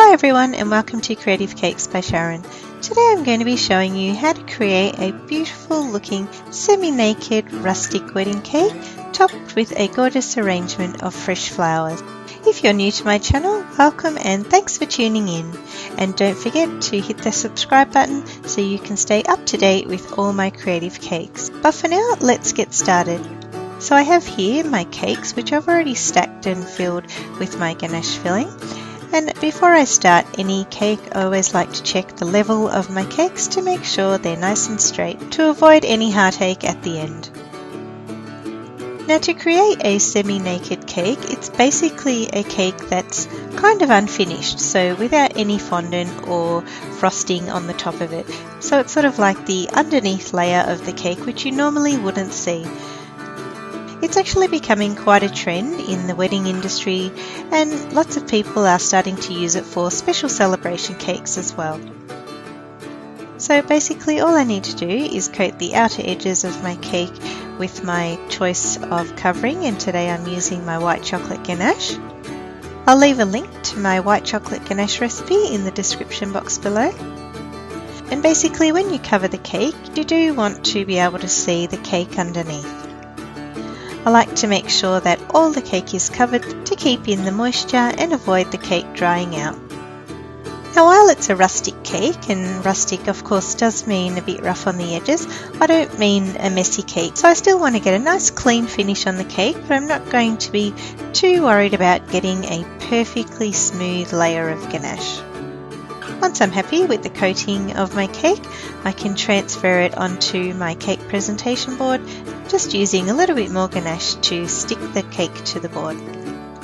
Hi everyone and welcome to Creative Cakes by Sharon. Today I'm going to be showing you how to create a beautiful looking semi-naked rustic wedding cake topped with a gorgeous arrangement of fresh flowers. If you're new to my channel, welcome and thanks for tuning in. And don't forget to hit the subscribe button so you can stay up to date with all my creative cakes. But for now, let's get started. So I have here my cakes which I've already stacked and filled with my ganache filling. And before I start any cake, I always like to check the level of my cakes to make sure they're nice and straight to avoid any heartache at the end. Now, to create a semi-naked cake, it's basically a cake that's kind of unfinished, so without any fondant or frosting on the top of it. So it's sort of like the underneath layer of the cake which you normally wouldn't see. It's actually becoming quite a trend in the wedding industry, and lots of people are starting to use it for special celebration cakes as well. So basically all I need to do is coat the outer edges of my cake with my choice of covering, and today I'm using my White Chocolate Ganache. I'll leave a link to my White Chocolate Ganache recipe in the description box below. And basically when you cover the cake, you do want to be able to see the cake underneath. I like to make sure that all the cake is covered to keep in the moisture and avoid the cake drying out. Now, while it's a rustic cake, and rustic of course does mean a bit rough on the edges, I don't mean a messy cake. So I still want to get a nice clean finish on the cake, but I'm not going to be too worried about getting a perfectly smooth layer of ganache. Once I'm happy with the coating of my cake, I can transfer it onto my cake presentation board, just using a little bit more ganache to stick the cake to the board.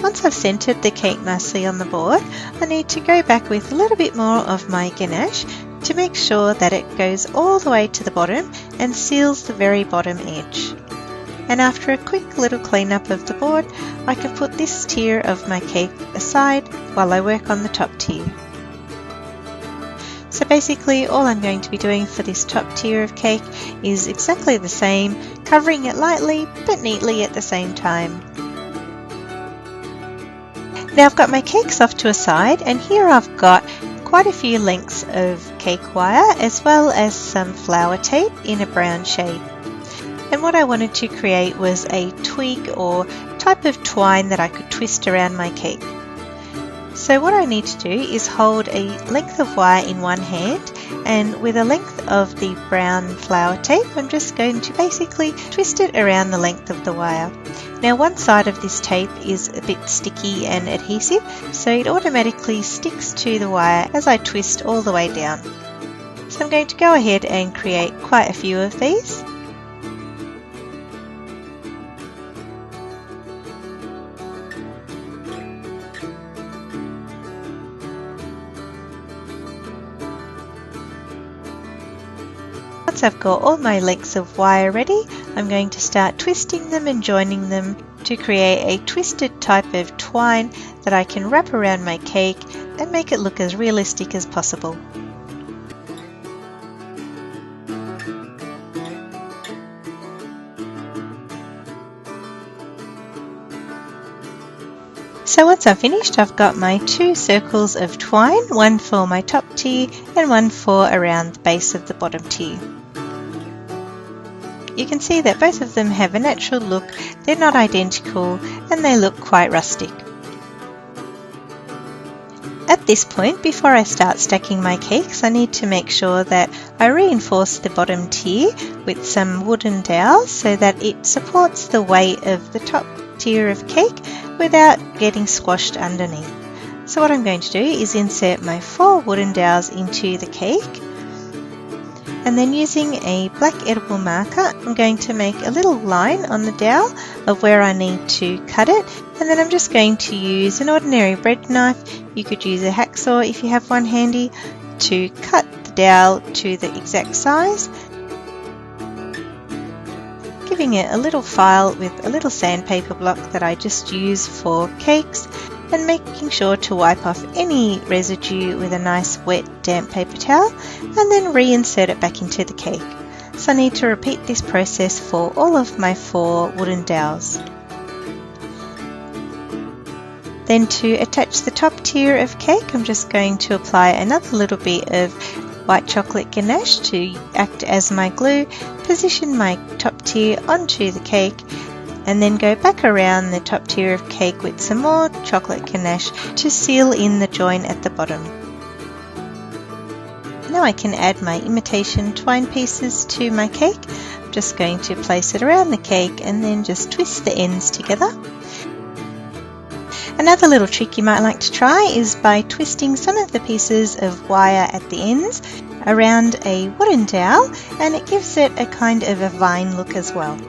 Once I've centered the cake nicely on the board, I need to go back with a little bit more of my ganache to make sure that it goes all the way to the bottom and seals the very bottom edge. And after a quick little cleanup of the board, I can put this tier of my cake aside while I work on the top tier. So basically all I'm going to be doing for this top tier of cake is exactly the same, covering it lightly but neatly at the same time. Now I've got my cakes off to a side, and here I've got quite a few lengths of cake wire as well as some flower tape in a brown shade. And what I wanted to create was a twig or type of twine that I could twist around my cake. So what I need to do is hold a length of wire in one hand, and with a length of the brown flower tape, I'm just going to basically twist it around the length of the wire. Now one side of this tape is a bit sticky and adhesive, so it automatically sticks to the wire as I twist all the way down. So I'm going to go ahead and create quite a few of these. Once I've got all my lengths of wire ready, I'm going to start twisting them and joining them to create a twisted type of twine that I can wrap around my cake and make it look as realistic as possible. So once I'm finished, I've got my two circles of twine, one for my top tier and one for around the base of the bottom tier. You can see that both of them have a natural look, they're not identical, and they look quite rustic. At this point, before I start stacking my cakes, I need to make sure that I reinforce the bottom tier with some wooden dowels so that it supports the weight of the top tier of cake without getting squashed underneath. So what I'm going to do is insert my 4 wooden dowels into the cake, and then using a black edible marker, I'm going to make a little line on the dowel of where I need to cut it, and then I'm just going to use an ordinary bread knife. You could use a hacksaw if you have one handy to cut the dowel to the exact size, giving it a little file with a little sandpaper block that I just use for cakes, and making sure to wipe off any residue with a nice wet damp paper towel and then reinsert it back into the cake. So I need to repeat this process for all of my 4 wooden dowels. Then to attach the top tier of cake, I'm just going to apply another little bit of White Chocolate Ganache to act as my glue, position my top tier onto the cake, and then go back around the top tier of cake with some more chocolate ganache to seal in the join at the bottom. Now I can add my imitation twine pieces to my cake. I'm just going to place it around the cake and then just twist the ends together. Another little trick you might like to try is by twisting some of the pieces of wire at the ends around a wooden dowel, and it gives it a kind of a vine look as well.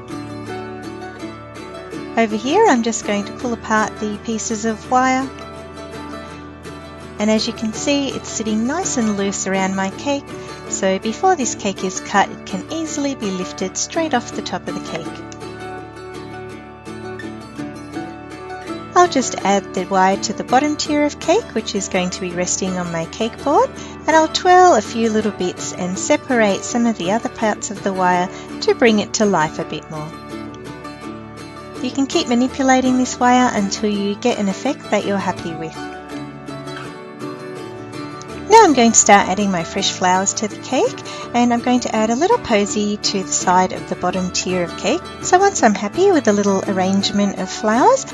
Over here I'm just going to pull apart the pieces of wire, and as you can see it's sitting nice and loose around my cake, so before this cake is cut it can easily be lifted straight off the top of the cake. I'll just add the wire to the bottom tier of cake, which is going to be resting on my cake board, and I'll twirl a few little bits and separate some of the other parts of the wire to bring it to life a bit more. You can keep manipulating this wire until you get an effect that you're happy with. Now I'm going to start adding my fresh flowers to the cake, and I'm going to add a little posy to the side of the bottom tier of cake. So once I'm happy with the little arrangement of flowers,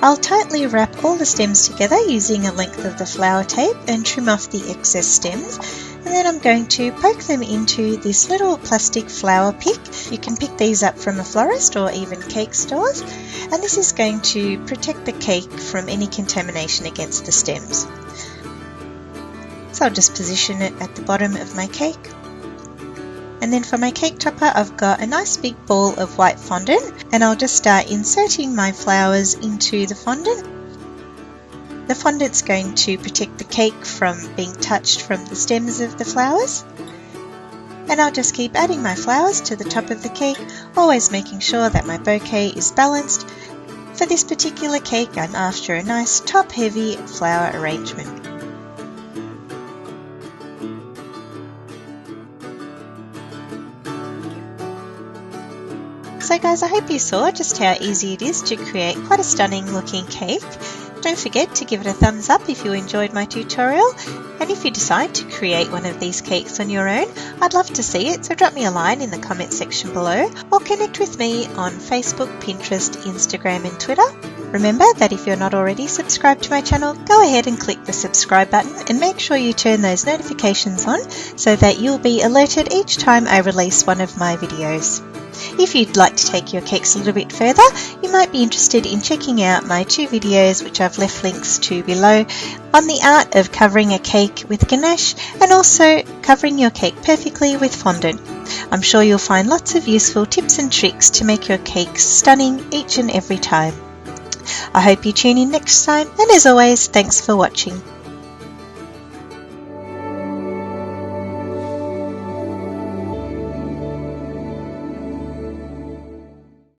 I'll tightly wrap all the stems together using a length of the flower tape and trim off the excess stems. And then I'm going to poke them into this little plastic flower pick. You can pick these up from a florist or even cake stores. And this is going to protect the cake from any contamination against the stems. So I'll just position it at the bottom of my cake. And then for my cake topper, I've got a nice big ball of white fondant, and I'll just start inserting my flowers into the fondant. The fondant's going to protect the cake from being touched from the stems of the flowers. And I'll just keep adding my flowers to the top of the cake, always making sure that my bouquet is balanced. For this particular cake, I'm after a nice top-heavy flower arrangement. So guys, I hope you saw just how easy it is to create quite a stunning looking cake. Don't forget to give it a thumbs up if you enjoyed my tutorial, and if you decide to create one of these cakes on your own, I'd love to see it, so drop me a line in the comment section below or connect with me on Facebook, Pinterest, Instagram and Twitter. Remember that if you're not already subscribed to my channel, go ahead and click the subscribe button and make sure you turn those notifications on so that you'll be alerted each time I release one of my videos. If you'd like to take your cakes a little bit further, you might be interested in checking out my 2 videos, which I've left links to below, on the art of covering a cake with ganache and also covering your cake perfectly with fondant. I'm sure you'll find lots of useful tips and tricks to make your cakes stunning each and every time. I hope you tune in next time, and as always, thanks for watching.